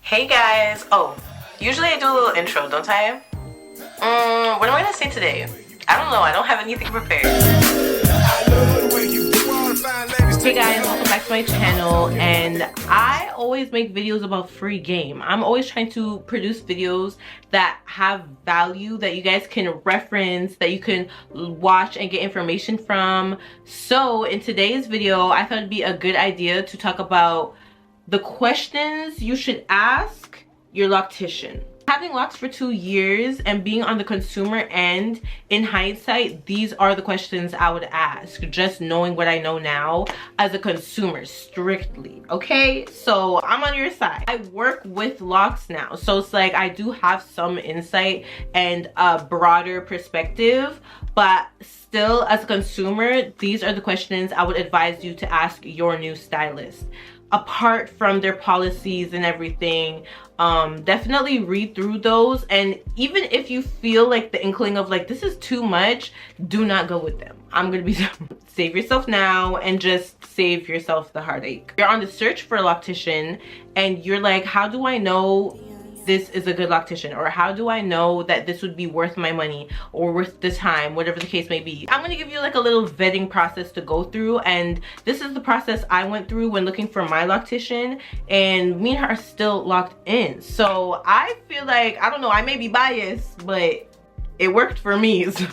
Hey guys! Oh, usually I do a little intro, don't I? What am I gonna say today? I don't know, I don't have anything prepared. Hey guys, welcome back to my channel, and I always make videos about free game. I'm always trying to produce videos that have value, that you guys can reference, that you can watch and get information from. So in today's video, I thought it'd be a good idea to talk about the questions you should ask your loctician. Having locks for 2 years and being on the consumer end, in hindsight, these are the questions I would ask, just knowing what I know now as a consumer, strictly, okay? So I'm on your side. I work with locks now, so it's like I do have some insight and a broader perspective, but still, as a consumer, these are the questions I would advise you to ask your new stylist. Apart from their policies and everything, definitely read through those, and even if you feel like the inkling of like this is too much, do not go with them. I'm gonna be save yourself now and just save yourself the heartache. You're on the search for a loctician and you're like, how do I know this is a good loctician, or how do I know that this would be worth my money or worth the time, whatever the case may be? I'm gonna give you like a little vetting process to go through, and this is the process I went through when looking for my loctician, and me and her are still locked in. So I feel like, I don't know, I may be biased, but it worked for me. So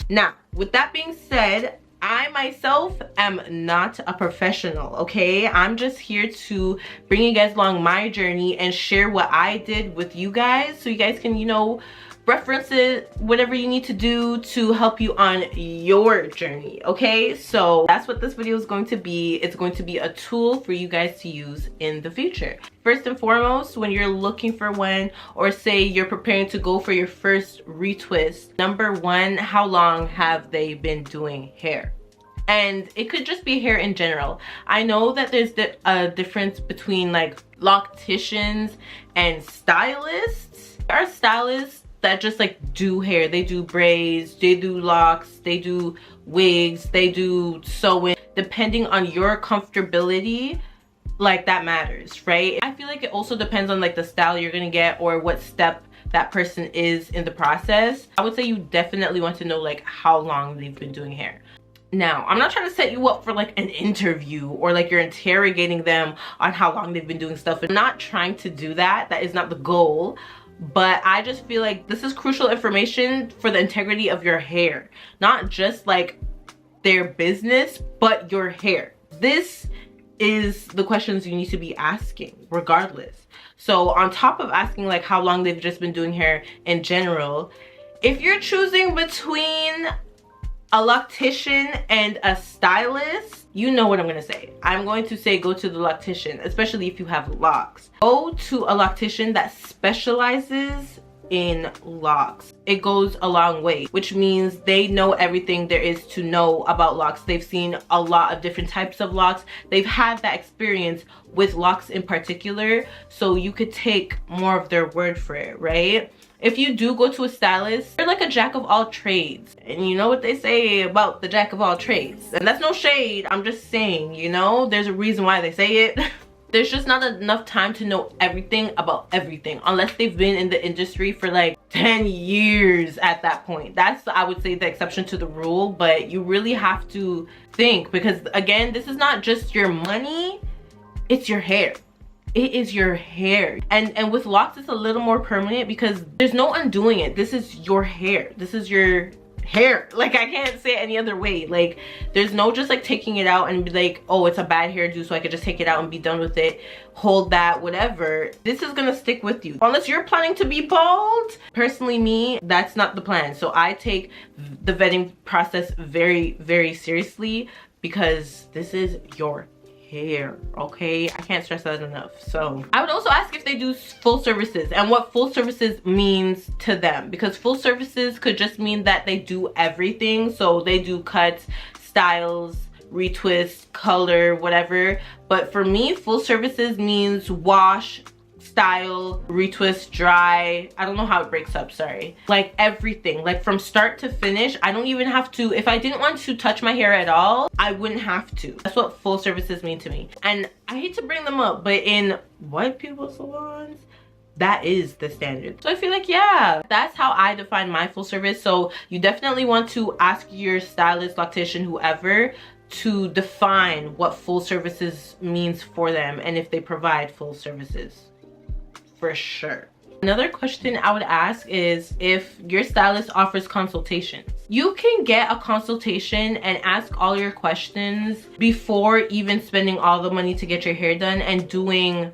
now, with that being said, I myself am not a professional, okay? I'm just here to bring you guys along my journey and share what I did with you guys, so you guys can, you know, reference it, whatever you need to do to help you on your journey, okay? So that's what this video is going to be. It's going to be a tool for you guys to use in the future. First and foremost, when you're looking for one, or say you're preparing to go for your first retwist, number one, how long have they been doing hair? And it could just be hair in general. I know that there's a difference between like locticians and stylists. There are stylists that just like do hair. They do braids, they do locks, they do wigs, they do sewing. Depending on your comfortability, like that matters, right? I feel like it also depends on like the style you're gonna get or what step that person is in the process. I would say you definitely want to know like how long they've been doing hair. Now, I'm not trying to set you up for like an interview or like you're interrogating them on how long they've been doing stuff. I'm not trying to do that. That is not the goal. But I just feel like this is crucial information for the integrity of your hair. Not just like their business, but your hair. This is the questions you need to be asking regardless. So on top of asking like how long they've just been doing hair in general, if you're choosing between a loctician and a stylist, you know what I'm gonna say. I'm going to say go to the loctician, especially if you have locks. Go to a loctician that specializes in locks. It goes a long way, which means they know everything there is to know about locks. They've seen a lot of different types of locks. They've had that experience with locks in particular, so you could take more of their word for it, right? If you do go to a stylist, you're like a jack of all trades. And you know what they say about the jack of all trades. And that's no shade, I'm just saying, you know, there's a reason why they say it. There's just not enough time to know everything about everything unless they've been in the industry for like 10 years at that point. That's, I would say, the exception to the rule, but you really have to think, because again, this is not just your money, it's your hair. It is your hair. And with locks, it's a little more permanent because there's no undoing it. This is your hair. This is your hair. Like, I can't say it any other way. Like, there's no just like taking it out and be like, oh, it's a bad hairdo, so I could just take it out and be done with it. Hold that, whatever. This is gonna stick with you. Unless you're planning to be bald. Personally, me, that's not the plan. So I take the vetting process very, very seriously because this is your hair, okay? I can't stress that enough. So I would also ask if they do full services and what full services means to them, because full services could just mean that they do everything. So they do cuts, styles, retwist, color, whatever. But for me, full services means wash, style, retwist, dry. I don't know how it breaks up, sorry. Like everything, like from start to finish. I don't even have to, if I didn't want to touch my hair at all, I wouldn't have to. That's what full services mean to me. And I hate to bring them up, but in white people salons, that is the standard. So I feel like, yeah, that's how I define my full service. So you definitely want to ask your stylist, loctician, whoever, to define what full services means for them and if they provide full services, for sure. Another question I would ask is if your stylist offers consultations. You can get a consultation and ask all your questions before even spending all the money to get your hair done and doing,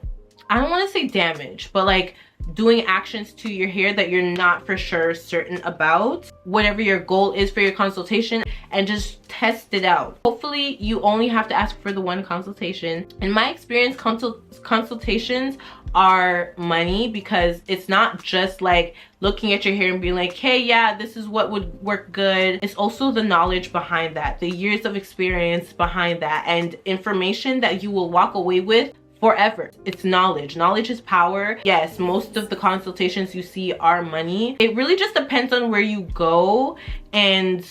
I don't want to say damage, but like doing actions to your hair that you're not for sure certain about. Whatever your goal is for your consultation, and just test it out. Hopefully you only have to ask for the one consultation. In my experience, consultations are money, because it's not just like looking at your hair and being like, hey, yeah, this is what would work good. It's also the knowledge behind that, the years of experience behind that, and information that you will walk away with forever. It's knowledge. Knowledge is power. Yes, most of the consultations you see are money. It really just depends on where you go and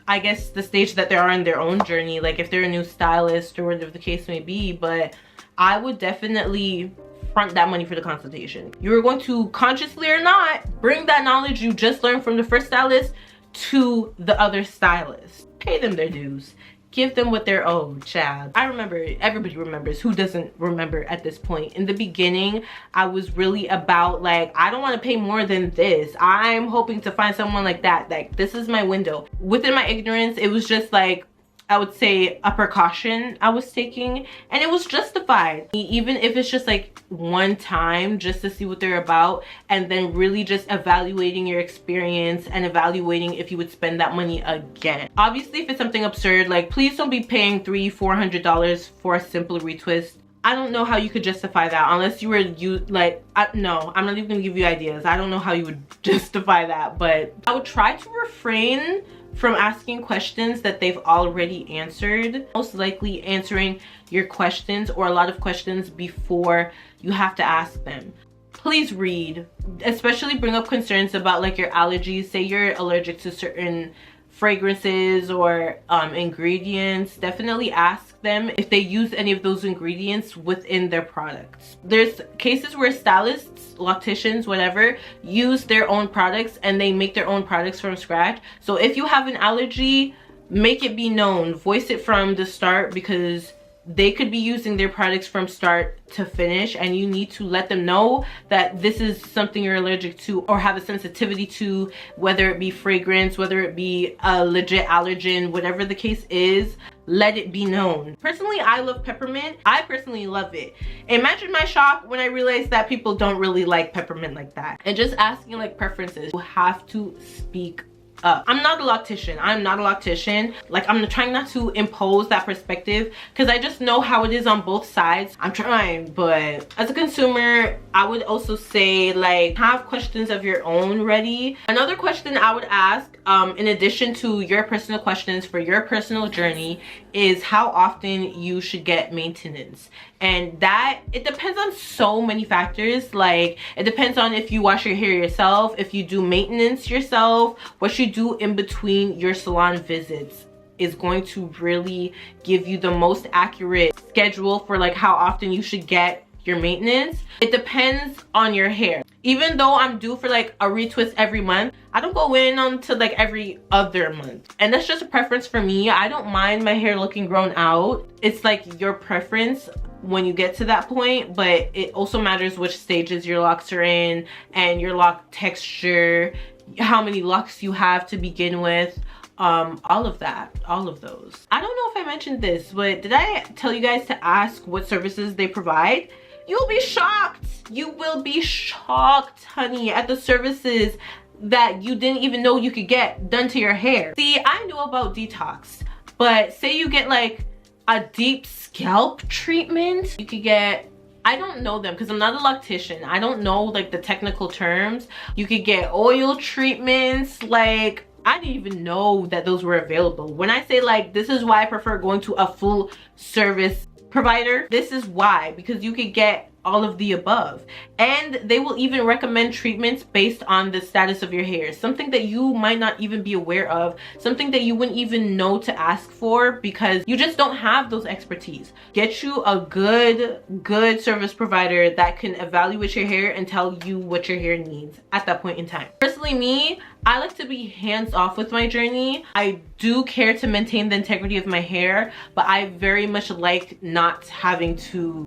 I guess the stage that they are in their own journey, like if they're a new stylist or whatever the case may be. But I would definitely front that money for the consultation. You're going to, consciously or not, bring that knowledge you just learned from the first stylist to the other stylist. Pay them their dues. Give them what they're owed, child. I remember, everybody remembers. Who doesn't remember at this point? In the beginning, I was really about like, I don't want to pay more than this. I'm hoping to find someone like that. Like, this is my window. Within my ignorance, it was just like, I would say a precaution I was taking, and it was justified. Even if it's just like one time just to see what they're about, and then really just evaluating your experience and evaluating if you would spend that money again. Obviously, if it's something absurd, like please don't be paying $300-400 for a simple retwist. I don't know how you could justify that unless you were no, I'm not even gonna give you ideas. I don't know how you would justify that, but I would try to refrain from asking questions that they've already answered. Most likely answering your questions or a lot of questions before you have to ask them. Please read, especially bring up concerns about like your allergies. Say you're allergic to certain fragrances or ingredients. Definitely ask them if they use any of those ingredients within their products. There's cases where stylists, locticians, whatever, use their own products and they make their own products from scratch. So if you have an allergy, make it be known, voice it from the start, because they could be using their products from start to finish, and you need to let them know that this is something you're allergic to or have a sensitivity to, whether it be fragrance, whether it be a legit allergen, whatever the case is. Let it be known. Personally, I love peppermint. I personally love it. Imagine my shock when I realized that people don't really like peppermint like that. And just asking like preferences. You have to speak up. I'm not a loctician. I'm not a loctician. Like, I'm trying not to impose that perspective because I just know how it is on both sides. I'm trying, but as a consumer, I would also say like have questions of your own ready. Another question I would ask, in addition to your personal questions for your personal journey, is how often you should get maintenance. And that, it depends on so many factors. Like, it depends on if you wash your hair yourself, if you do maintenance yourself, what you do in between your salon visits is going to really give you the most accurate schedule for like how often you should get your maintenance. It depends on your hair. Even though I'm due for like a retwist every month, I don't go in until like every other month. And that's just a preference for me. I don't mind my hair looking grown out. It's like your preference when you get to that point, but it also matters which stages your locks are in and your lock texture, how many locks you have to begin with, all of that, all of those. I don't know if I mentioned this, but did I tell you guys to ask what services they provide? You'll be shocked. You will be shocked, honey, at the services that you didn't even know you could get done to your hair. See, I knew about detox, but say you get like a deep scalp treatment, you could get, I don't know them because I'm not a loctician. I don't know like the technical terms. You could get oil treatments. Like, I didn't even know that those were available. When I say like, this is why I prefer going to a full service provider, this is why, because you could get all of the above. And they will even recommend treatments based on the status of your hair, something that you might not even be aware of, something that you wouldn't even know to ask for because you just don't have those expertise. Get you a good service provider that can evaluate your hair and tell you what your hair needs at that point in time. Personally, me, I like to be hands off with my journey. I do care to maintain the integrity of my hair, but I very much like not having to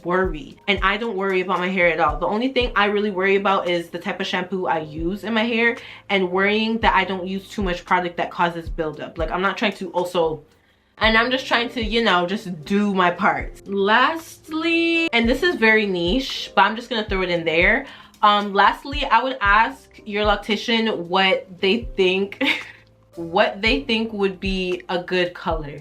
worry, and I don't worry about my hair at all. The only thing I really worry about is the type of shampoo I use in my hair, and worrying that I don't use too much product that causes buildup. Like, I'm not trying to also, and I'm just trying to, you know, just do my part. Lastly, and this is very niche, but I'm just gonna throw it in there. Lastly, I would ask your loctician what they think what they think would be a good color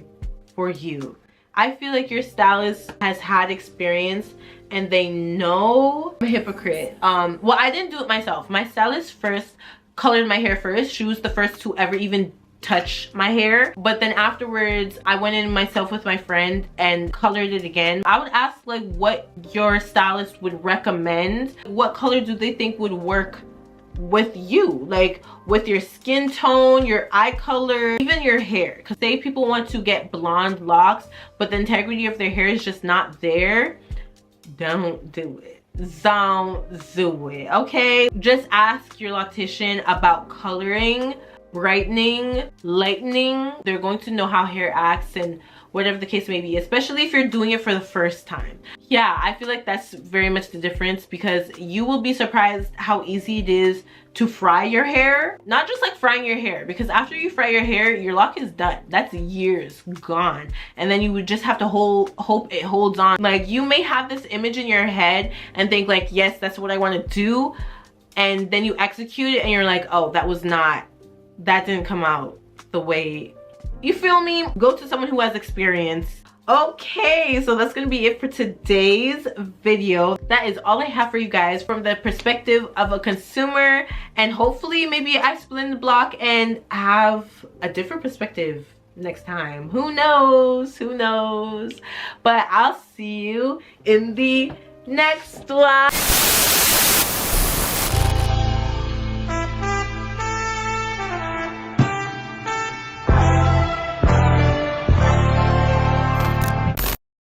for you. I feel like your stylist has had experience and they know. I'm a hypocrite. Well, I didn't do it myself. My stylist first colored my hair first. She was the first to ever even touch my hair, but then afterwards I went in myself with my friend and colored it again. I would ask like what your stylist would recommend. What color do they think would work with you, like with your skin tone, your eye color, even your hair? Because say people want to get blonde locks but the integrity of their hair is just not there, don't do it. Don't do it, okay? Just ask your loctician about coloring, brightening, lightening. They're going to know how hair acts and whatever the case may be, especially if you're doing it for the first time. Yeah, I feel like that's very much the difference, because you will be surprised how easy it is to fry your hair. Not just like frying your hair, because after you fry your hair, your lock is done. That's years gone. And then you would just have to hope it holds on. Like, you may have this image in your head and think like, yes, that's what I want to do. And then you execute it and you're like, oh, that didn't come out the way, you feel me? Go to someone who has experience. Okay, so that's gonna be it for today's video. That is all I have for you guys from the perspective of a consumer, and hopefully maybe I split the block and have a different perspective next time. Who knows? Who knows? But I'll see you in the next one.